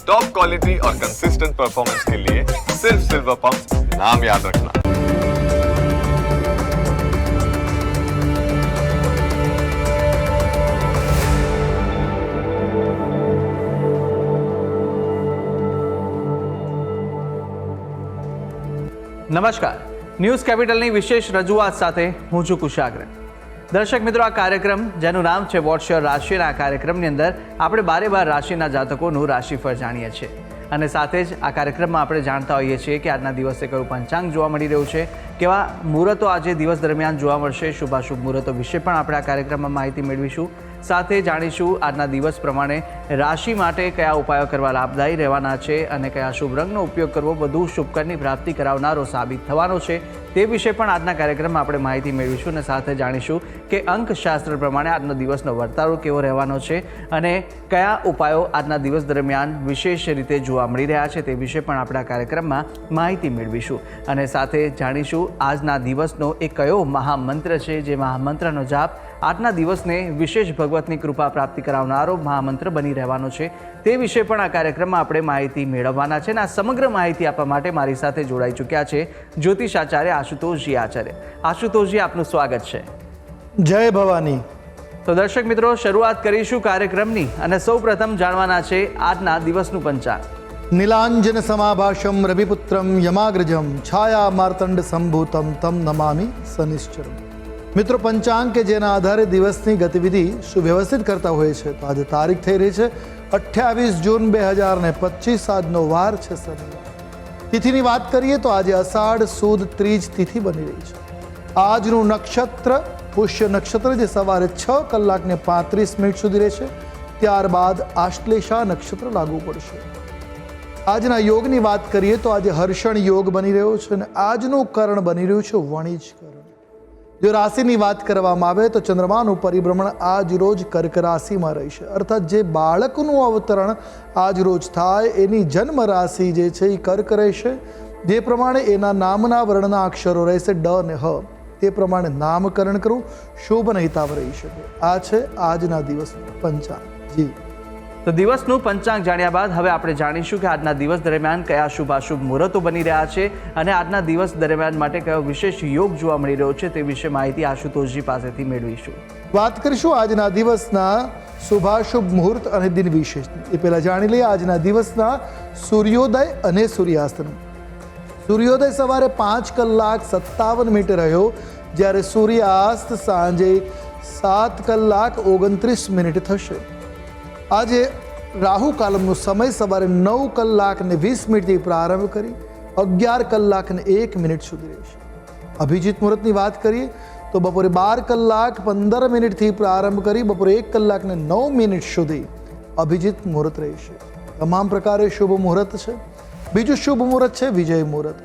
Top quality और consistent performance के लिए सिर्फ सिल्वर पंप नाम याद रखना। નમસ્કાર, ન્યૂઝ કેપિટલની વિશેષ રજૂઆત સાથે હું છું કુશાગ્ર. દર્શક મિત્રો, આ કાર્યક્રમ જેનું નામ છે વોટ્સ યોર રાશિ, આ કાર્યક્રમની અંદર આપણે 12 રાશિના જાતકોનું રાશિફળ જાણીએ છીએ અને સાથે જ આ કાર્યક્રમમાં આપણે જાણતા હોઈએ છીએ કે આજના દિવસે કયું પંચાંગ જોવા મળી રહ્યું છે, કેવા મુહૂર્તો આજે દિવસ દરમિયાન જોવા મળશે, શુભાશુભ મુહૂર્તો વિશે પણ આપણે આ કાર્યક્રમમાં માહિતી મેળવીશું. સાથે જાણીશું આજના દિવસ પ્રમાણે રાશિ માટે કયા ઉપાયો કરવા લાભદાયી રહેવાના છે અને કયા શુભ રંગનો ઉપયોગ કરવો વધુ શુભકરની પ્રાપ્તિ કરાવનારો સાબિત થવાનો છે તે વિશે પણ આજના કાર્યક્રમમાં આપણે માહિતી મેળવીશું અને સાથે જાણીશું કે અંકશાસ્ત્ર પ્રમાણે આજનો દિવસનો વર્તારો કેવો રહેવાનો છે અને કયા ઉપાયો આજના દિવસ દરમિયાન વિશેષ રીતે જોવા મળી રહ્યા છે તે વિશે પણ આપણે આ કાર્યક્રમમાં માહિતી મેળવીશું અને સાથે જાણીશું આજના દિવસનો એક કયો મહામંત્ર છે જે મહામંત્રનો જાપ આજના દિવસને વિશેષ ભગવતની કૃપા પ્રાપ્તિ કરાવનારો મહામંત્ર બની રહેવાનો છે તે વિશે પણ આ કાર્યક્રમમાં આપણે માહિતી મેળવવાના છે અને આ સમગ્ર માહિતી આપવા માટે મારી સાથે જોડાઈ ચૂક્યા છે જ્યોતિષાચાર્ય આશુતોષજી આચાર્ય. આશુતોષજી, આપનું સ્વાગત છે. જય ભવાની. તો દર્શક મિત્રો, શરૂઆત કરીશું કાર્યક્રમની અને સૌ પ્રથમ જાણવાના છે આજના દિવસનું પંચાંગ. નીલાંજન સમાભાષમ રવિપુત્રમ યમાગ્રજમ છાયા માર્તંડ સંભૂતમ તમ નમામિ શનિશ્ચરમ. મિત્રો, પંચાંગ કે જેના આધારે દિવસની ગતિવિધિ સુવ્યવસ્થિત કરતા હોય છે. તો આજે તારીખ થઈ રહી છે 28 જૂન 2025. આજનો વાર છે શનિવાર. તિથિની વાત કરીએ તો આજે અષાઢ સુદ ત્રીજ તિથિ બની રહી છે. આજનું નક્ષત્ર પુષ્ય નક્ષત્ર જે સવારે 6:35 સુધી રહેશે. ત્યારબાદ આશ્લેષા નક્ષત્ર લાગુ પડશે. આજના યોગની વાત કરીએ તો આજે હર્ષણ યોગ બની રહ્યો છે અને આજનું કરણ બની રહ્યું છે વણિજ કરણ. જો રાશિની વાત કરવામાં આવે તો ચંદ્રમાનું પરિભ્રમણ આજ રોજ કર્ક રાશિમાં રહેશે. અર્થાત જે બાળકનું અવતરણ આજ રોજ થાય એની જન્મ રાશિ જે છે એ કર્ક રહેશે. જે પ્રમાણે એના નામના વર્ણના અક્ષરો રહેશે ડ અને હ, તે પ્રમાણે નામકરણ કરવું શુભ અને હિતાવ રહી શકે. આ છે આજના દિવસનું પંચાંગ. જી, તો દિવસનું પંચાંગ જાણ્યા બાદ હવે આપણે જાણીશું કે આજના દિવસ દરમિયાન કયા શુભાશુભ મુહૂર્તો બની રહ્યા છે અને આજના દિવસ દરમિયાન માટે કયો વિશેષ યોગ જોવા મળી રહ્યો છે તે વિશે માહિતી આશુતોષજી પાસેથી મેળવીશું. વાત કરીશું આજના દિવસના શુભાશુભ મુહૂર્ત અને દિન વિશેષની. એ પહેલાં જાણી લઈએ આજના દિવસના સૂર્યોદય અને સૂર્યાસ્તનું. સૂર્યોદય સવારે 5:57 રહ્યો, જ્યારે સૂર્યાસ્ત સાંજે 7:29 થશે. આજે રાહુ કાલમનો સમય સવારે 9:20 પ્રારંભ કરી 11:01 સુધી રહેશે. અભિજીત મુહૂર્તની વાત કરીએ તો બપોરે 12:15 પ્રારંભ કરી બપોરે 1:09 સુધી અભિજીત મુહૂર્ત રહેશે. તમામ પ્રકારે શુભ મુહૂર્ત છે. બીજું શુભ મુહૂર્ત છે વિજય મુહૂર્ત,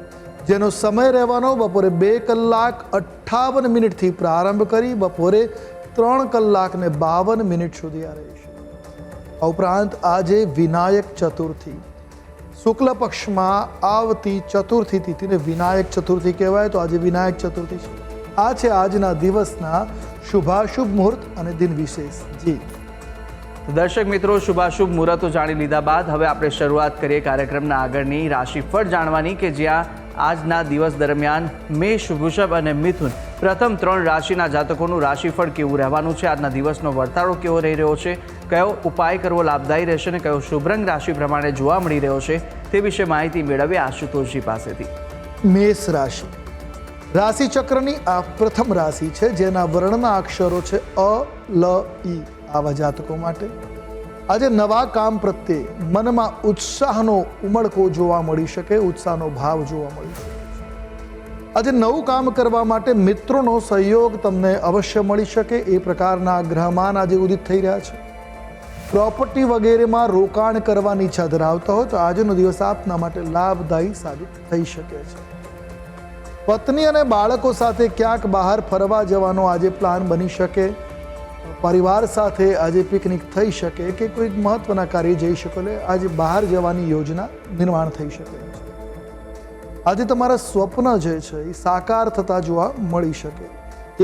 જેનો સમય રહેવાનો બપોરે 2:58 પ્રારંભ કરી બપોરે 3:52 સુધી આ રહેશે. આ ઉપરાંત આજે વિનાયક ચતુર્થી, શુક્લ પક્ષમાં આવતી ચતુર્થી તિથિને વિનાયક ચતુર્થી કહેવાય. તો આજે વિનાયક ચતુર્થી છે. આ છે આજના દિવસના શુભાશુભ મુહૂર્ત અને દિન વિશેષ. જી દર્શક મિત્રો, શુભાશુભ મુહૂર્તો જાણી લીધા બાદ હવે આપણે શરૂઆત કરીએ કાર્યક્રમના આગળની રાશિફળ જાણવાની કે જ્યાં આજના દિવસ દરમિયાન મેષ, વૃષભ અને મિથુન પ્રથમ 3 રાશિના જાતકોનું રાશિફળ કેવું રહેવાનું છે, આજના દિવસનો વર્તારો કેવો રહી રહ્યો છે, કયો ઉપાય કરવો લાભદાયી રહેશે અને કયો શુભ રંગ રાશિ પ્રમાણે જોવા મળી રહ્યો છે તે વિશે માહિતી મેળવીએ આશુતોષજી પાસેથી. મેષ રાશિ રાશિ ચક્રની આ પ્રથમ રાશિ છે જેના વર્ણના અક્ષરો છે અ, લ, ઈ. આવા જાતકો માટે આજે નવા કામ પ્રત્યે મનમાં ઉત્સાહનો ઉમળકો જોવા મળી શકે, ઉત્સાહનો ભાવ જોવા મળી શકે. આજે નવું કામ કરવા માટે મિત્રોનો સહયોગ તમને અવશ્ય મળી શકે એ પ્રકારના ગ્રહમાન આજે ઉદિત થઈ રહ્યા છે. પ્રોપર્ટી વગેરેમાં રોકાણ કરવાની ઈચ્છા ધરાવતા હોય તો આજનો દિવસ આપના માટે લાભદાયી સાબિત થઈ શકે છે. પત્ની અને બાળકો સાથે ક્યાંક બહાર ફરવા જવાનો આજે પ્લાન બની શકે. પરિવાર સાથે આજે પિકનિક થઈ શકે કે કોઈક મહત્વના કાર્ય જઈ શકો. આજે બહાર જવાની યોજના નિર્માણ થઈ શકે છે. આજે તમારા સ્વપ્ન જે છે એ સાકાર થતા જોવા મળી શકે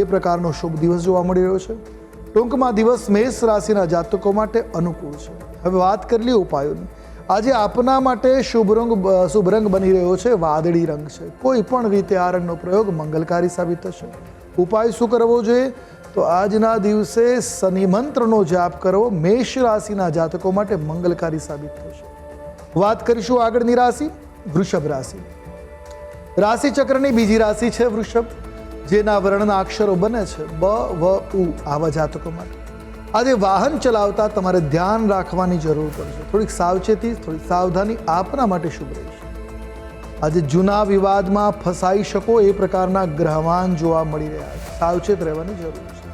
એ પ્રકારનો શુભ દિવસ જોવા મળી રહ્યો છે. ટૂંકમાં દિવસ મેષ રાશિના જાતકો માટે અનુકૂળ છે. હવે વાત કરી લઈએ ઉપાયોની. આજે આપના માટે શુભ રંગ બની રહ્યો છે વાદળી રંગ છે. કોઈ પણ રીતે આ રંગનો પ્રયોગ મંગલકારી સાબિત થશે. ઉપાય શું કરવો જોઈએ? તો આજના દિવસે શનિ મંત્રનો જાપ કરવો મેષ રાશિના જાતકો માટે મંગલકારી સાબિત થશે. વાત કરીશું આગળની રાશિ વૃષભ રાશિ. રાશિ ચક્રની બીજી રાશિ છે વૃષભ, જેના વર્ણના અક્ષરો બને છે બ, વ, ઉ. આવા જાતકો માટે આજે વાહન ચલાવતા તમારે ધ્યાન રાખવાની જરૂર પડશે. થોડીક સાવચેતી, થોડીક સાવધાની આપના માટે શુભ રહેશે. આજે જૂના વિવાદમાં ફસાઈ શકો એ પ્રકારના ગ્રહમાન જોવા મળી રહ્યા છે. સાવચેત રહેવાની જરૂર છે.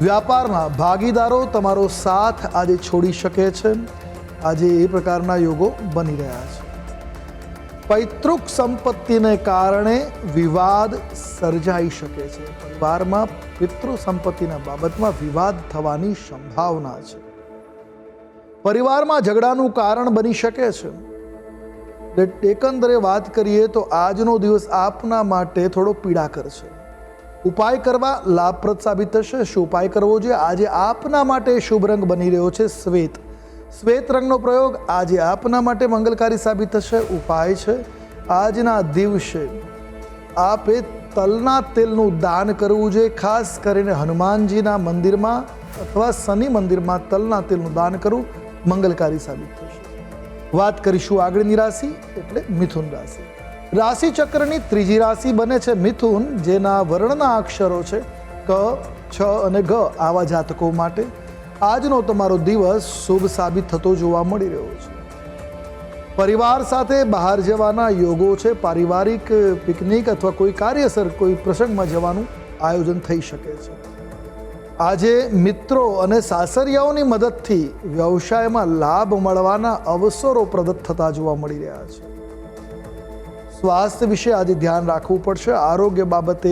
વ્યાપારમાં ભાગીદારો તમારો સાથ આજે છોડી શકે છે. આજે એ પ્રકારના યોગો બની રહ્યા છે. પૈતૃક સંપત્તિને કારણે વિવાદ સર્જાઈ શકે છે. પરિવારમાં પિતૃ સંપત્તિના બાબતમાં વિવાદ થવાની સંભાવના છે. પરિવારમાં ઝઘડાનું કારણ બની શકે છે. એકંદરે વાત કરીએ તો આજનો દિવસ આપના માટે થોડો પીડાકર છે. ઉપાય કરવા લાભપ્રદ સાબિત થશે. શું ઉપાય કરવો જોઈએ? આજે આપના માટે શુભ રંગ બની રહ્યો છે શ્વેત. શ્વેત રંગનો પ્રયોગ આજે આપના માટે મંગલકારી સાબિત થશે. ઉપાય છે આજના દિવસે આપે તલના તેલનું દાન કરવું જોઈએ. ખાસ કરીને હનુમાનજીના મંદિરમાં અથવા શનિ મંદિરમાં તલના તેલનું દાન કરવું મંગલકારી સાબિત થશે. વાત કરીશું આગળની રાશિ એટલે મિથુન રાશિ. રાશિ ચક્રની ત્રીજી રાશિ બને છે મિથુન, જેના વર્ણના અક્ષરો છે ક, છ અને ગ. આવા જાતકો માટે આજનો તમારો દિવસ શુભ સાબિત થતો જોવા મળી રહ્યો છે. પરિવાર સાથે બહાર જવાના યોગો છે. પારિવારિક પિકનિક અથવા કોઈ કાર્યસર કોઈ પ્રસંગમાં જવાનું આયોજન થઈ શકે છે. આજે મિત્રો અને સાસરિયાઓની મદદથી વ્યવસાયમાં લાભ મળવાના અવસરો પ્રદત્ત થતા જોવા મળી રહ્યા છે. સ્વાસ્થ્ય વિશે આજે ધ્યાન રાખવું પડશે. આરોગ્ય બાબતે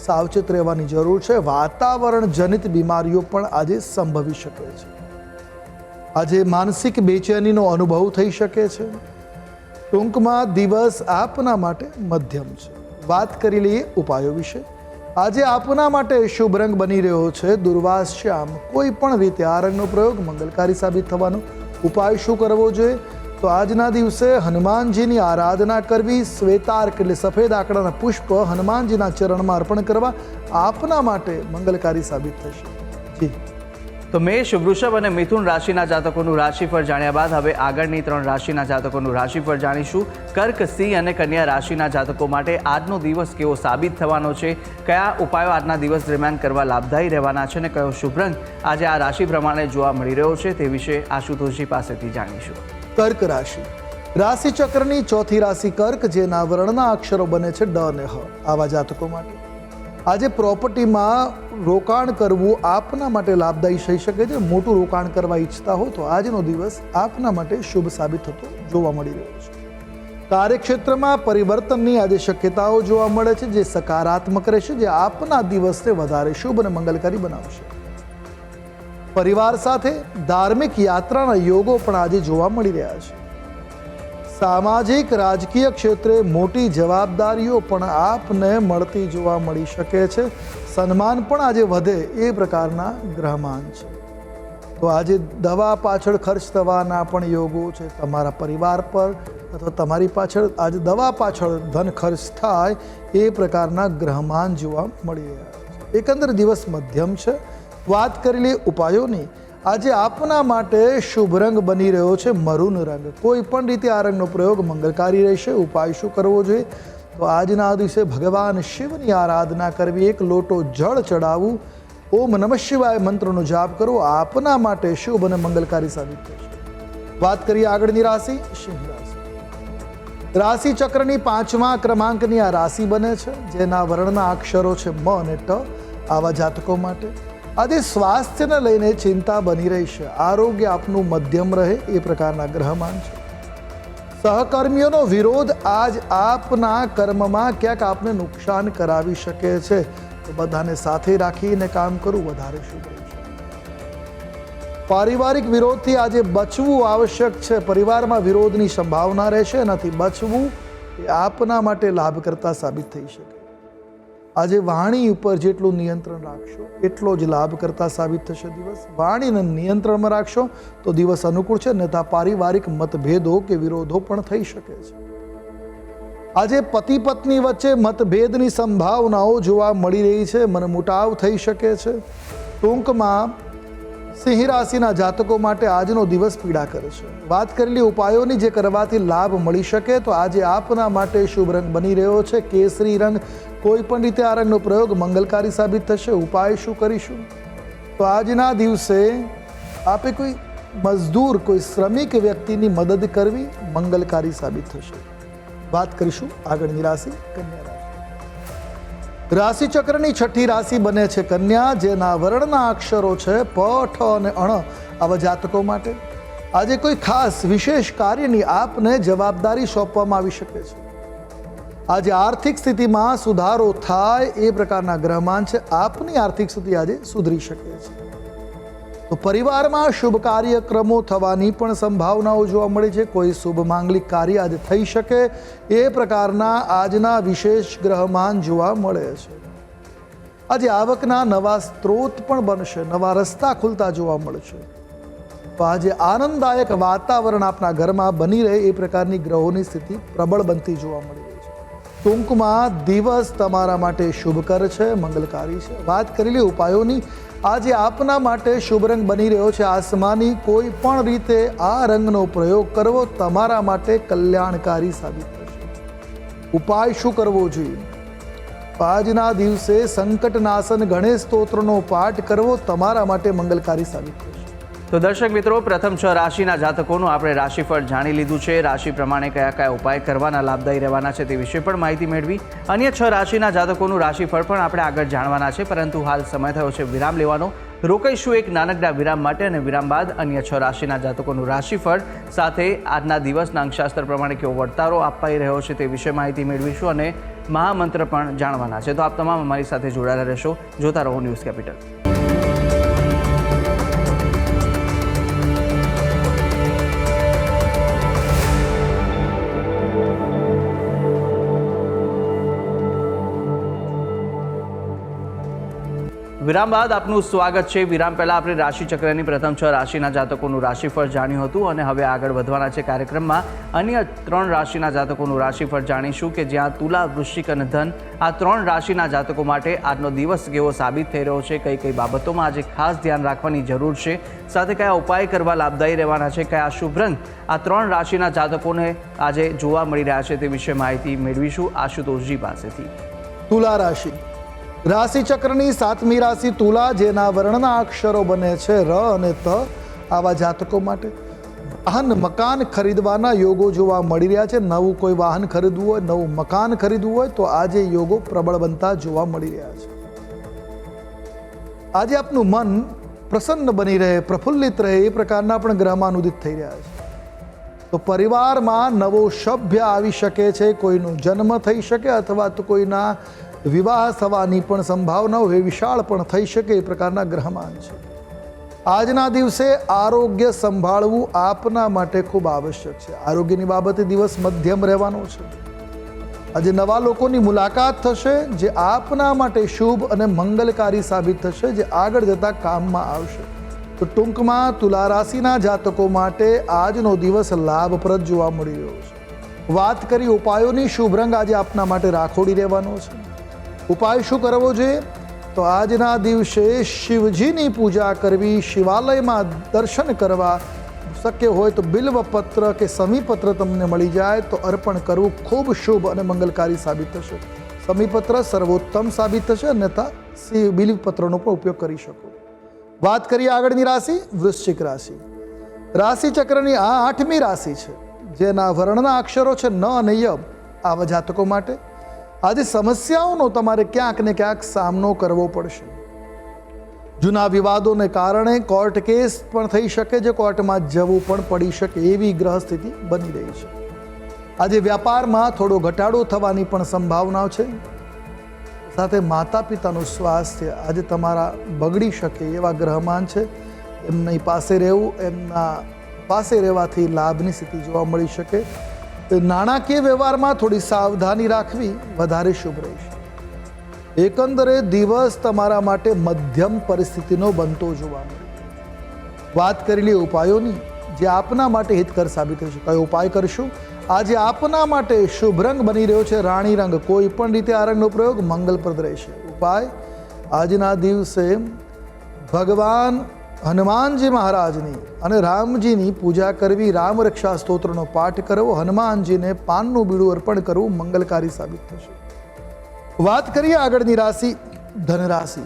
સાવચેત રહેવાની જરૂર છે. વાતાવરણ જનિત બીમારીઓ પણ આજે સંભવી શકે છે. આજે માનસિક બેચેનીનો અનુભવ થઈ શકે છે. ટૂંકમાં દિવસ આપના માટે મધ્યમ છે. વાત કરી લઈએ ઉપાયો વિશે. આજે આપના માટે શુભ રંગ બની રહ્યો છે દુર્વાસ શ્યામ. કોઈ પણ રીતે આ રંગનો પ્રયોગ મંગલકારી સાબિત થવાનો. ઉપાય શું કરવો જોઈએ? તો આજના દિવસે હનુમાનજીની આરાધના કરવી. શ્વેતાર્ક એટલે સફેદ આંકડાના પુષ્પ હનુમાનજીના ચરણમાં અર્પણ કરવા આપના માટે મંગલકારી સાબિત થશે. જી તો મેષ, વૃષભ અને મિથુન રાશિના જાતકોનું રાશિફળ જાણ્યા બાદ હવે આગળની 3 રાશિના જાતકોનું રાશિફળ જાણીશું. કર્ક, સિંહ અને કન્યા રાશિના જાતકો માટે આજનો દિવસ કેવો સાબિત થવાનો છે, કયા ઉપાયો આજના દિવસ દરમિયાન કરવા લાભદાયી રહેવાના છે અને કયો શુભ રંગ આજે આ રાશિ પ્રમાણે જોવા મળી રહ્યો છે તે વિશે આશુતોષજી પાસેથી જાણીશું. કર્ક રાશિ. રાશિ ચક્રની ચોથી રાશિ કર્ક, જેના વર્ણના અક્ષરો બને છે ડ અને હ. આવા જાતકો માટે આજે પ્રોપર્ટીમાં રોકાણ કરવું આપના માટે લાભદાયી થઈ શકે છે. મોટું રોકાણ કરવા ઈચ્છતા હો તો આજનો દિવસ આપના માટે શુભ સાબિત થતો જોવા મળી રહ્યો છે. કાર્યક્ષેત્રમાં પરિવર્તનની આજે શક્યતાઓ જોવા મળે છે, જે સકારાત્મક રહેશે, જે આપના દિવસને વધારે શુભ અને મંગલકારી બનાવશે. પરિવાર સાથે ધાર્મિક યાત્રાના યોગો પણ આજે જોવા મળી રહ્યા છે. સામાજિક રાજકીય ક્ષેત્રે મોટી જવાબદારીઓ પણ આપને મળતી જોવા મળી શકે છે. સન્માન પણ આજે વધે એ પ્રકારના ગ્રહમાન છે. તો આજે દવા પાછળ ખર્ચ થવાના પણ યોગો છે. તમારા પરિવાર પર અથવા તમારી પાછળ આજે દવા પાછળ ધન ખર્ચ થાય એ પ્રકારના ગ્રહમાન જોવા મળી રહ્યા છે. એકંદર દિવસ મધ્યમ છે. વાત કરી લઈએ ઉપાયોની. આજે આપના માટે શુભ રંગ બની રહ્યો છે મરૂન રંગ. કોઈ પણ રીતે આ રંગનો પ્રયોગ મંગલકારી રહેશે. ઉપાય શું કરવો જોઈએ? તો આજના દિવસે ભગવાન શિવની આરાધના કરવી. 1 લોટો જળ ચડાવવું. ઓમ નમઃ શિવાય મંત્રનો જાપ કરવો આપના માટે શુભ અને મંગલકારી સાબિત થશે. વાત કરીએ આગળની રાશિ સિંહ રાશિ. રાશિ ચક્રની 5મા ક્રમાંકની આ રાશિ બને છે, જેના વર્ણના અક્ષરો છે મ અને ટ. આવા જાતકો માટે આજે સ્વાસ્થ્યને લઈને ચિંતા બની રહી છે. આરોગ્ય આપનું મધ્યમ રહે એ પ્રકારના ગ્રહમાન છે. સહકર્મીઓનો વિરોધ આજ આપના કર્મમાં ક્યાંક આપને નુકસાન કરાવી શકે છે. તો બધાને સાથે રાખીને કામ કરવું વધારે શુભ રહેશે. પારિવારિક વિરોધથી આજે બચવું આવશ્યક છે. પરિવારમાં વિરોધની સંભાવના રહેશે. એનાથી બચવું એ આપના માટે લાભકર્તા સાબિત થઈ શકે. આજે વાણી ઉપર જેટલું નિયંત્રણ રાખશો એટલો જ લાભ કરતા સાબિત થશે દિવસ. વાણીને નિયંત્રણમાં રાખશો તો દિવસ અનુકૂળ છે, અન્યથા પારિવારિક મતભેદો કે વિરોધો પણ થઈ શકે છે. આજે પતિ પત્ની વચ્ચે મતભેદની સંભાવનાઓ જોવા મળી રહી છે, મનમુટાવ થઈ શકે છે. ટૂંકમાં સિંહ રાશિના જાતકો માટે આજનો દિવસ પીડા કરે છે. વાત કરેલી ઉપાયોની જે કરવાથી લાભ મળી શકે તો આજે આપના માટે શુભ રંગ બની રહ્યો છે કેસરી રંગ. કોઈ પણ રીતે આ રંગનો પ્રયોગ મંગલકારી સાબિત થશે. ઉપાય શું કરીશું? તો આજના દિવસે આપે કોઈ મજદૂર, કોઈ શ્રમિક વ્યક્તિની મદદ કરવી મંગલકારી સાબિત થશે. વાત કરીશું આગળની રાશિ કન્યા રાશિ. રાશિ ચક્રની છઠ્ઠી રાશિ બને છે કન્યા, જેના વર્ણના અક્ષરો છે પ, ઠ અને અણ. આવા જાતકો માટે આજે કોઈ ખાસ વિશેષ કાર્યની આપને જવાબદારી સોંપવામાં આવી શકે છે. આજે આર્થિક સ્થિતિમાં સુધારો થાય એ પ્રકારના ગ્રહમાન છે. આપની આર્થિક સ્થિતિ આજે સુધરી શકે છે. તો પરિવારમાં શુભ કાર્યક્રમો થવાની પણ સંભાવનાઓ જોવા મળે છે. કોઈ શુભ માંગલિક કાર્ય આજે થઈ શકે એ પ્રકારના આજના વિશેષ ગ્રહમાન જોવા મળે છે. આજે આવકના નવા સ્ત્રોત પણ બનશે, નવા રસ્તા ખુલતા જોવા મળશે. તો આજે આનંદદાયક વાતાવરણ આપના ઘરમાં બની રહે એ પ્રકારની ગ્રહોની સ્થિતિ પ્રબળ બનતી જોવા મળી રહી છે. ટૂંકમાં દિવસ તમારા માટે શુભકર છે, મંગલકારી છે. વાત કરેલી ઉપાયોની આજે આપના માટે શુભ રંગ બની રહ્યો છે આસમાની. કોઈ પણ રીતે આ રંગનો પ્રયોગ કરવો તમારા માટે કલ્યાણકારી સાબિત થશે. ઉપાય શું કરવો જોઈએ? આજના દિવસે સંકટનાશન ગણેશ સ્તોત્રનો પાઠ કરવો તમારા માટે મંગલકારી સાબિત થશે. તો દર્શક મિત્રો, પ્રથમ 6 રાશિના જાતકોનું આપણે રાશિફળ જાણી લીધું છે. રાશિ પ્રમાણે કયા કયા ઉપાય કરવાના લાભદાયી રહેવાના છે તે વિશે પણ માહિતી મેળવી. અન્ય 6 રાશિના જાતકોનું રાશિફળ પણ આપણે આગળ જાણવાના છે, પરંતુ હાલ સમય થયો છે વિરામ લેવાનો. રોકાઈશું એક નાનકડા વિરામ માટે, અને વિરામ બાદ અન્ય 6 રાશિના જાતકોનું રાશિફળ સાથે આજના દિવસના અંકશાસ્ત્ર પ્રમાણે કેવો વર્તારો અપાઈ રહ્યો છે તે વિશે માહિતી મેળવીશું, અને મહામંત્ર પણ જાણવાના છે. તો આપ તમામ અમારી સાથે જોડાયેલા રહેશો. જોતા રહો ન્યૂઝ કેપિટલ. વિરામ બાદ આપનું સ્વાગત છે. વિરામ પહેલાં આપણે રાશિચક્રની પ્રથમ 6 રાશિના જાતકોનું રાશિફળ જાણ્યું હતું, અને હવે આગળ વધવાના છે કાર્યક્રમમાં. અન્ય 3 રાશિના જાતકોનું રાશિફળ જાણીશું, કે જ્યાં તુલા, વૃશ્ચિક અને ધન આ 3 રાશિના જાતકો માટે આજનો દિવસ કેવો સાબિત થઈ રહ્યો છે, કઈ કઈ બાબતોમાં આજે ખાસ ધ્યાન રાખવાની જરૂર છે, સાથે કયા ઉપાય કરવા લાભદાયી રહેવાના છે, કયા શુભ રંગ આ 3 રાશિના જાતકોને આજે જોવા મળી રહ્યા છે તે વિશે માહિતી મેળવીશું આશુતોષજી પાસેથી. તુલા રાશિ. રાશિ ચક્રની 7મી રાશિ તુલા, જેના વર્ણના અક્ષરો બને છે ર અને ત. આવા જાતકો માટે વાહન, મકાન ખરીદવાના યોગો જોવા મળી રહ્યા છે. નવું કોઈ વાહન ખરીદવું હોય, નવું મકાન ખરીદવું હોય તો આજે યોગો પ્રબળ બનતા જોવા મળી રહ્યા છે. આજે આપનું મન પ્રસન્ન બની રહે, પ્રફુલ્લિત રહે એ પ્રકારના પણ ગ્રહમાન ઉદિત થઈ રહ્યા છે. તો પરિવારમાં નવો સભ્ય આવી શકે છે, કોઈનો જન્મ થઈ શકે, અથવા તો કોઈના વિવાહ થવાની પણ સંભાવનાઓ વિશાળ પણ થઈ શકે એ પ્રકારના ગ્રહમાન છે. આજના દિવસે આરોગ્ય સંભાળવું આપના માટે ખૂબ આવશ્યક છે. આરોગ્યની બાબતે દિવસ મધ્યમ રહેવાનો છે. આજે નવા લોકોની મુલાકાત થશે, જે આપના માટે શુભ અને મંગલકારી સાબિત થશે, જે આગળ જતા કામમાં આવશે. તો ટૂંકમાં તુલા રાશિના જાતકો માટે આજનો દિવસ લાભપ્રદ જોવા મળી રહ્યો છે. વાત કરી ઉપાયોની, શુભ રંગ આજે આપના માટે રાખોડી રહેવાનો છે. ઉપાય શું કરવો જોઈએ? તો આજના દિવસે શિવજીની પૂજા કરવી, શિવાલયમાં દર્શન કરવા, શક્ય હોય તો બિલ્વપત્ર કે સમીપત્ર તમને મળી જાય તો અર્પણ કરવું ખૂબ શુભ અને મંગલકારી સાબિત થશે. સમીપત્ર સર્વોત્તમ સાબિત થશે, અન્યથા બિલ્વપત્રનો પણ ઉપયોગ કરી શકો. વાત કરીએ આગળની રાશિ વૃશ્ચિક રાશિ. રાશિ ચક્રની આ 8મી રાશિ છે, જેના વર્ણના અક્ષરો છે ન અને ય. આવા જાતકો માટે આજે સમસ્યાઓનો તમારે ક્યાંક ને ક્યાંક સામનો કરવો પડશે. જૂના વિવાદોને કારણે કોર્ટ કેસ પણ થઈ શકે, જે કોર્ટમાં જવું પણ પડી શકે એવી ગ્રહ સ્થિતિ બની રહી છે. આજે વ્યાપારમાં થોડો ઘટાડો થવાની પણ સંભાવનાઓ છે. સાથે માતા પિતાનું સ્વાસ્થ્ય આજે તમારા બગડી શકે એવા ગ્રહમાન છે. એમની પાસે રહેવું, એમના પાસે રહેવાથી લાભની સ્થિતિ જોવા મળી શકે. નાણાકીય વ્યવહારમાં થોડી સાવધાની રાખવી વધારે શુભ રહેશે. એકંદરે દિવસ તમારા માટે મધ્યમ પરિસ્થિતિનો બનતો જોવા મળે. વાત કરેલી ઉપાયોની જે આપના માટે હિતકર સાબિત થશે. કયો ઉપાય કરશું? આજે આપના માટે શુભ રંગ બની રહ્યો છે રાણી રંગ. કોઈ પણ રીતે આ રંગનો પ્રયોગ મંગલપ્રદ રહેશે. ઉપાય: આજના દિવસે ભગવાન હનુમાનજી મહારાજની અને રામજીની પૂજા કરવી, રામ રક્ષા સ્તોત્રનો પાઠ કરવો, હનુમાનજીને પાનનું બીડું અર્પણ કરવું મંગલકારી સાબિત થશે. વાત કરીએ આગળની રાશિ ધન રાશિ.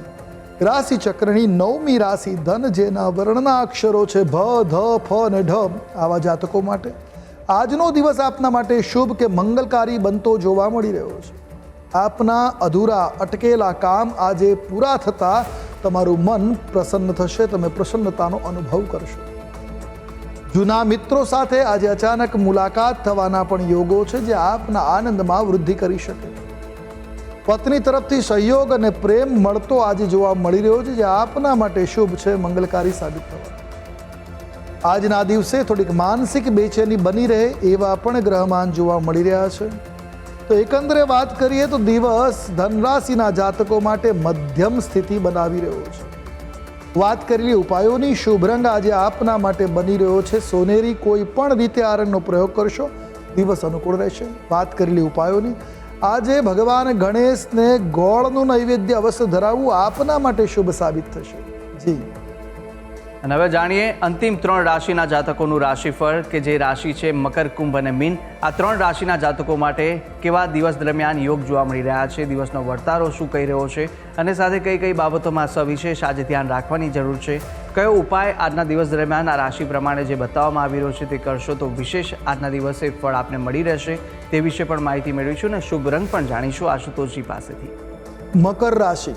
રાશિ ચક્રની 9મી રાશિ ધન, જેના વર્ણના અક્ષરો છે ભ, ધ, ફ અને ઢ. આવા જાતકો માટે આજનો દિવસ આપના માટે શુભ કે મંગલકારી બનતો જોવા મળી રહ્યો છે. આપના અધૂરા અટકેલા કામ આજે પૂરા થતાં તમારું મન પ્રસન્ન થશે. તમે પ્રસન્નતાનો અનુભવ કરશો. જૂના મિત્રો સાથે આજે અચાનક મુલાકાત થવાના પણ યોગો છે, જે આપના આનંદમાં વૃદ્ધિ કરી શકે. પત્ની તરફથી સહયોગ અને પ્રેમ મળતો આજે જોવા મળી રહ્યો છે, જે આપના માટે શુભ છે, મંગલકારી સાબિત થવા. આજના દિવસે થોડીક માનસિક બેચેની બની રહે એવા પણ ગ્રહમાન જોવા મળી રહ્યા છે. તો એકંદરે વાત કરીએ તો દિવસ ધનરાશિના જાતકો માટે મધ્યમ સ્થિતિ બનાવી રહ્યો છે. વાત કરેલી ઉપાયોની શુભ રંગ આજે આપના માટે બની રહ્યો છે સોનેરી. કોઈ પણ રીતે આ રંગનો પ્રયોગ કરશો, દિવસ અનુકૂળ રહેશે. વાત કરેલી ઉપાયોની આજે ભગવાન ગણેશને ગોળનું નૈવેદ્ય અવશ્ય ધરાવવું આપના માટે શુભ સાબિત થશે. જી. અને હવે જાણીએ અંતિમ 3 રાશિના જાતકોનું રાશિફળ, કે જે રાશિ છે મકર, કુંભ અને મીન. આ 3 રાશિના જાતકો માટે કેવા દિવસ દરમિયાન યોગ જોવા મળી રહ્યા છે, દિવસનો વર્તારો શું કહી રહ્યો છે, અને સાથે કઈ કઈ બાબતોમાં સવિશેષ આજે ધ્યાન રાખવાની જરૂર છે, કયો ઉપાય આજના દિવસ દરમિયાન આ રાશિ પ્રમાણે જે બતાવવામાં આવી રહ્યો છે તે કરશો તો વિશેષ આજના દિવસે ફળ આપને મળી રહેશે, તે વિશે પણ માહિતી મેળવીશું અને શુભ રંગ પણ જાણીશું આશુતોષજી પાસેથી. મકર રાશિ.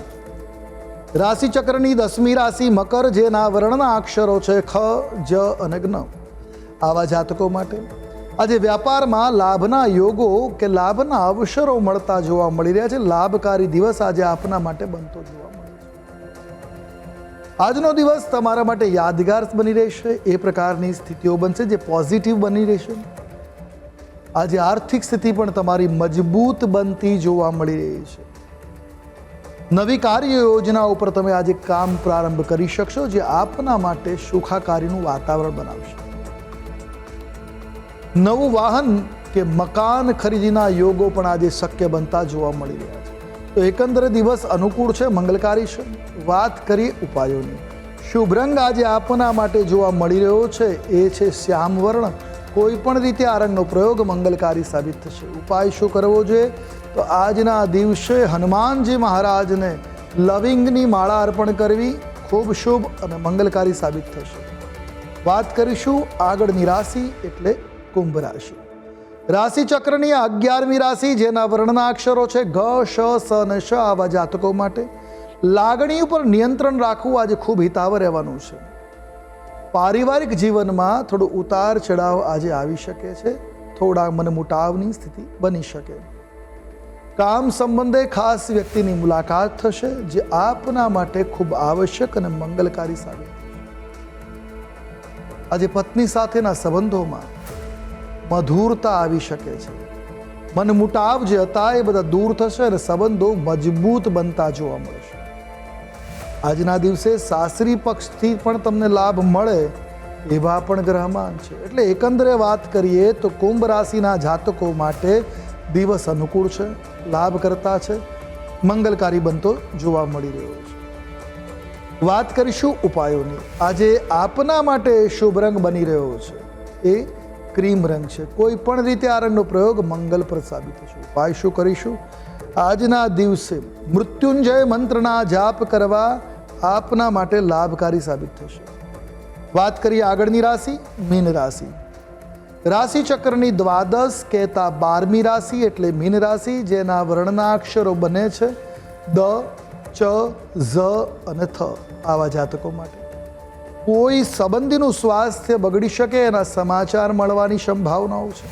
રાશિ ચક્રની 10મી રાશિ મકર, જેના વર્ણના અક્ષરો છે ખ, જ અને જ્ઞ. આવા જાતકો માટે આજે વ્યાપારમાં લાભના યોગો કે લાભના અવસરો મળતા જોવા મળી રહ્યા છે. લાભકારી દિવસ આજે આપના માટે બનતો જોવા મળે છે. આજનો દિવસ તમારા માટે યાદગાર બની રહેશે. એ પ્રકારની સ્થિતિઓ બનશે જે પોઝિટિવ બની રહેશે. આજે આર્થિક સ્થિતિ પણ તમારી મજબૂત બનતી જોવા મળી રહી છે. નવી કાર્ય યોજના ઉપર તમે આજે કામ પ્રારંભ કરી શકશો, જે આપના માટે સુખાકારીનું વાતાવરણ બનાવશે. નવું વાહન કે મકાન ખરીદીના યોગો પણ આજે શક્ય બનતા જોવા મળી રહ્યા છે. તો એકંદરે દિવસ અનુકૂળ છે, મંગલકારી છે. વાત કરીએ ઉપાયોની. શુભ રંગ આજે આપના માટે જોવા મળી રહ્યો છે એ છે શ્યામ વર્ણ. કોઈ પણ રીતે આ રંગનો પ્રયોગ મંગલકારી સાબિત થશે. ઉપાય શું કરવો જોઈએ? તો આજના દિવસે હનુમાનજી મહારાજને લવિંગની માળા અર્પણ કરવી ખૂબ શુભ અને મંગલકારી સાબિત થશે. વાત કરીશું આગળની રાશિ એટલે કુંભ રાશિ. રાશિ ચક્રની 11મી રાશિ, જેના વર્ણના અક્ષરો છે ઘ, શ, સ અને શ. આવા જાતકો માટે લાગણી ઉપર નિયંત્રણ રાખવું આજે ખૂબ હિતાવહ રહેવાનું છે. પારિવારિક જીવનમાં થોડું ઉતાર ચઢાવ આજે આવી શકે છે. થોડા મનમુટાવની સ્થિતિ બની શકે. કામ સંબંધે ખાસ વ્યક્તિની મુલાકાત થશે, જે આપના માટે ખૂબ આવશ્યક અને મંગલકારી સાબિત થશે. આજે પત્ની સાથેના સંબંધોમાં મધુરતા આવી શકે છે. મનમુટાવ જે હતા એ બધા દૂર થશે અને સંબંધો મજબૂત બનતા જોવા મળશે. આજના દિવસે સાસરી પક્ષથી પણ તમને લાભ મળે એવા પણ ગ્રહમાન છે. એટલે એકંદરે વાત કરીએ તો કુંભ રાશિના જાતકો માટે દિવસ અનુકૂળ છે, લાભ કરતા છે, મંગલકારી બનતો જોવા મળી રહ્યો છે. વાત કરીશું ઉપાયોની. આજે આપના માટે શુભ રંગ બની રહ્યો છે એ ક્રીમ રંગ છે. કોઈ પણ રીતે આ રંગનો પ્રયોગ મંગલપ્રદ સાબિત થશે. ઉપાય શું કરીશું? આજના દિવસે મૃત્યુંજય મંત્રના જાપ કરવા આપના માટે લાભકારી સાબિત થશે. વાત કરીએ આગળની રાશિ મીન રાશિ. રાશિ ચક્રની 12 કહેતા 12મી રાશિ એટલે મીન રાશિ, જેના વર્ણના અક્ષરો બને છે દ, ચ, ઝ અને થ. આવા જાતકો માટે કોઈ સંબંધીનું સ્વાસ્થ્ય બગડી શકે એના સમાચાર મળવાની સંભાવનાઓ છે.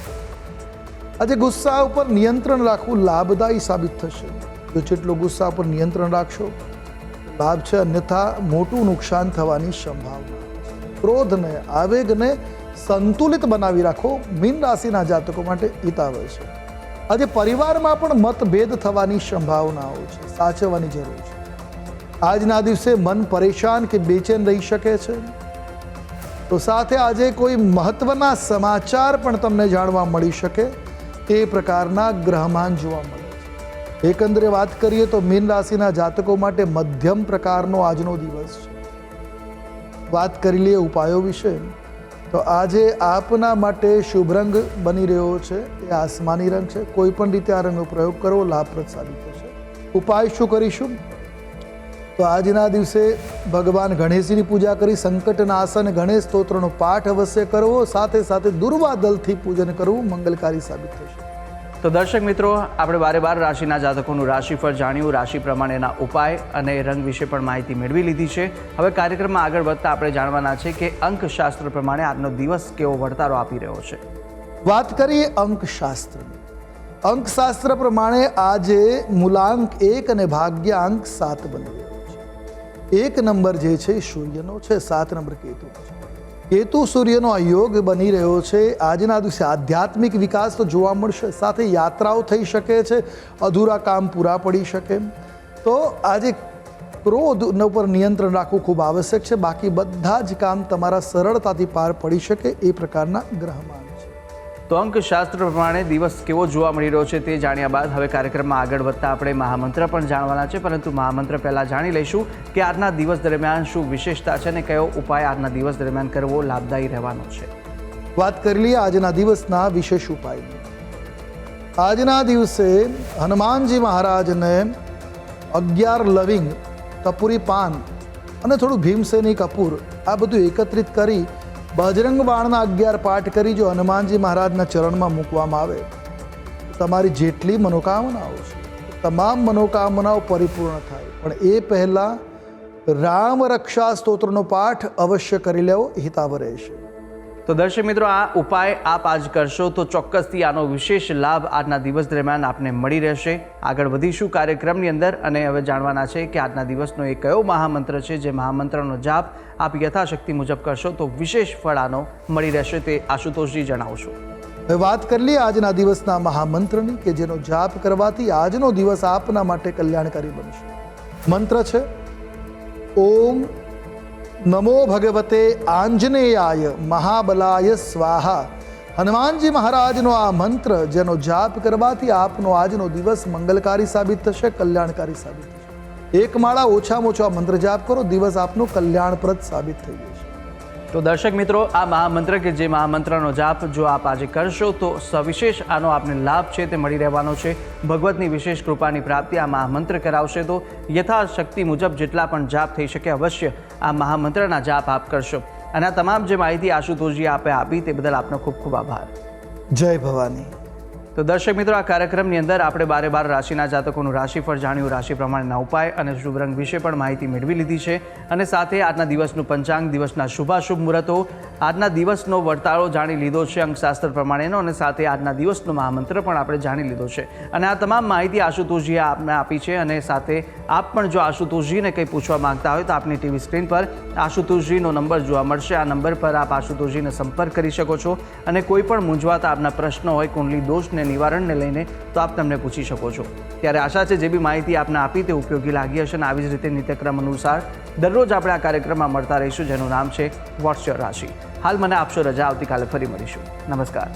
આજે ગુસ્સા ઉપર નિયંત્રણ રાખવું લાભદાયી સાબિત થશે. જો જેટલો ગુસ્સા પર નિયંત્રણ રાખશો લાભ છે, અન્યથા મોટું નુકસાન થવાની સંભાવના છે. ક્રોધને, આવેગને સંતુલિત બનાવી રાખો મીન રાશિના જાતકો માટે હિતાવહ છે. આજે પરિવારમાં પણ મતભેદ થવાની સંભાવનાઓ છે, સાચવવાની જરૂર છે. આજના દિવસે મન પરેશાન કે બેચેન રહી શકે છે. તો સાથે આજે કોઈ મહત્વના સમાચાર પણ તમને જાણવા મળી શકે તે પ્રકારના ગ્રહમાન જોવા મળે છે. એકંદરે વાત કરીએ તો મીન રાશિના જાતકો માટે મધ્યમ પ્રકારનો આજનો દિવસ છે. વાત કરી લઈએ ઉપાયો વિશે, તો આજે આપના માટે શુભ રંગ બની રહ્યો છે એ આસમાની રંગ છે. કોઈ પણ રીતે આ રંગનો પ્રયોગ કરવો લાભપ્રદ સાબિત થશે. ઉપાય શું કરીશું? તો આજના દિવસે ભગવાન ગણેશજીની પૂજા કરી સંકટનાશન ગણેશ સ્તોત્રનો પાઠ અવશ્ય કરવો, સાથે સાથે દુર્વા દલથી પૂજન કરવું મંગલકારી સાબિત થશે. તો દર્શક મિત્રો, આપણે બારે બાર રાશિના જાતકોનું રાશિફળ જાણ્યું, રાશિ પ્રમાણેના ઉપાય અને રંગ વિશે પણ માહિતી મેળવી લીધી છે. હવે કાર્યક્રમમાં આગળ વધતા આપણે જાણવાના છે કે અંકશાસ્ત્ર પ્રમાણે આજનો દિવસ કેવો વર્તારો આપી રહ્યો છે. વાત કરીએ અંકશાસ્ત્રની. અંકશાસ્ત્ર પ્રમાણે આજે મૂલાંક 1 અને ભાગ્યાંક 7 બની રહ્યો છે. 1 નંબર જે છે સૂર્યનો છે, 7 નંબર કેતુ છે. કેતુ સૂર્યનો આ યોગ બની રહ્યો છે. આજના દિવસે આધ્યાત્મિક વિકાસ તો જોવા મળશે, સાથે યાત્રાઓ થઈ શકે છે, અધૂરા કામ પૂરા પડી શકે. તો આજે ક્રોધ ઉપર નિયંત્રણ રાખવું ખૂબ આવશ્યક છે. બાકી બધા જ કામ તમારા સરળતાથી પાર પડી શકે એ પ્રકારના ગ્રહમાન છે. તો અંકશાસ્ત્ર પ્રમાણે દિવસ કેવો જોવા મળી રહ્યો છે તે જાણ્યા બાદ હવે કાર્યક્રમમાં આગળ વધતા આપણે મહામંત્ર પણ જાણવાના છે. પરંતુ મહામંત્ર પહેલાં જાણી લઈશું કે આજના દિવસ દરમિયાન શું વિશેષતા છે અને કયો ઉપાય આજના દિવસ દરમિયાન કરવો લાભદાયી રહેવાનો છે. વાત કરી લઈએ આજના દિવસના વિશેષ ઉપાયની. આજના દિવસે હનુમાનજી મહારાજને 11 લવિંગ, કપૂરી પાન અને થોડું ભીમસેની કપૂર આ બધું એકત્રિત કરી બજરંગ બાણના 11 પાઠ કરી જો હનુમાનજી મહારાજના ચરણમાં મૂકવામાં આવે, તમારી જેટલી મનોકામનાઓ છે તમામ મનોકામનાઓ પરિપૂર્ણ થાય. પણ એ પહેલાં રામ રક્ષા સ્તોત્રનો પાઠ અવશ્ય કરી લેવો હિતાવ રહેશે. તો દર્શક મિત્રો, આ ઉપાય આપ આજ કરશો તો ચોક્કસથી આનો વિશેષ લાભ આજના દિવસ દરમિયાન આપને મળી રહેશે. આગળ વધીશું કાર્યક્રમની અંદર અને હવે જાણવાના છે કે આજના દિવસનો એ કયો મહામંત્ર છે જે મહામંત્રનો જાપ આપ યથાશક્તિ મુજબ કરશો તો વિશેષ ફળ આનો મળી રહેશે, તે આશુતોષજી જણાવશો. હવે વાત કરી લઈએ આજના દિવસના મહામંત્રની કે જેનો જાપ કરવાથી આજનો દિવસ આપના માટે કલ્યાણકારી બનશે. મંત્ર છે ઓમ નમો ભગવતે આંજનેયાય મહાબલાય સ્વાહા. હનુમાનજી મહારાજનો આ મંત્ર જેનો જાપ કરવાથી આપનો આજનો દિવસ મંગલકારી સાબિત થશે, કલ્યાણકારી સાબિત થશે. એક માળા ઓછામાં ઓછા મંત્ર જાપ કરો, દિવસ આપનો કલ્યાણપ્રદ સાબિત થઈ જશે. તો દર્શક મિત્રો, આ મહામંત્ર કે જે મહામંત્રનો જાપ જો આપ આજે કરશો તો સવિશેષ આનો આપને લાભ છે તે મળી રહેવાનો છે. ભગવતની વિશેષ કૃપાની પ્રાપ્તિ આ મહામંત્ર કરાવશે. તો યથાશક્તિ મુજબ જેટલા પણ જાપ થઈ શકે અવશ્ય આ મહામંત્રના જાપ આપ કરશો. અને આ તમામ જે માહિતી આશુતોષજી આપે આપી તે બદલ આપનો ખૂબ ખૂબ આભાર. જય ભવાની. તો દર્શક મિત્રો, આ કાર્યક્રમની અંદર આપણે બારે બાર રાશિના જાતકોનું રાશિફળ જાણ્યું, રાશિ પ્રમાણેના ઉપાય અને શુભ રંગ વિશે પણ માહિતી મેળવી લીધી છે. અને સાથે આજના દિવસનું પંચાંગ, દિવસના શુભાશુભ મુહૂર્તો, આજના દિવસનો વર્તાળો જાણી લીધો છે અંકશાસ્ત્ર પ્રમાણેનો, અને સાથે આજના દિવસનો મહામંત્ર પણ આપણે જાણી લીધો છે. અને આ તમામ માહિતી આશુતોષજીએ આપને આપી છે. અને સાથે આપ પણ જો આશુતોષજીને કંઈ પૂછવા માંગતા હોય તો આપની ટીવી સ્ક્રીન પર આશુતોષજીનો નંબર જોવા મળશે. આ નંબર પર આપ આશુતોષજીને સંપર્ક કરી શકો છો અને કોઈ પણ મૂંઝવાતા આપના પ્રશ્નો હોય કુંડલી દોષને નિવારણને લઈને તો આપ તમને પૂછી શકો છો. ત્યારે આશા છે જે બી માહિતી આપને આપી તે ઉપયોગી લાગી હશે અને આવી જ રીતે નિત્યક્રમ અનુસાર દરરોજ આપણે આ કાર્યક્રમમાં મળતા રહીશું જેનું નામ છે વોટ્સ યોર રાશિ. હાલ મને આપશો રજા, આવતીકાલે ફરી મળીશું. નમસ્કાર.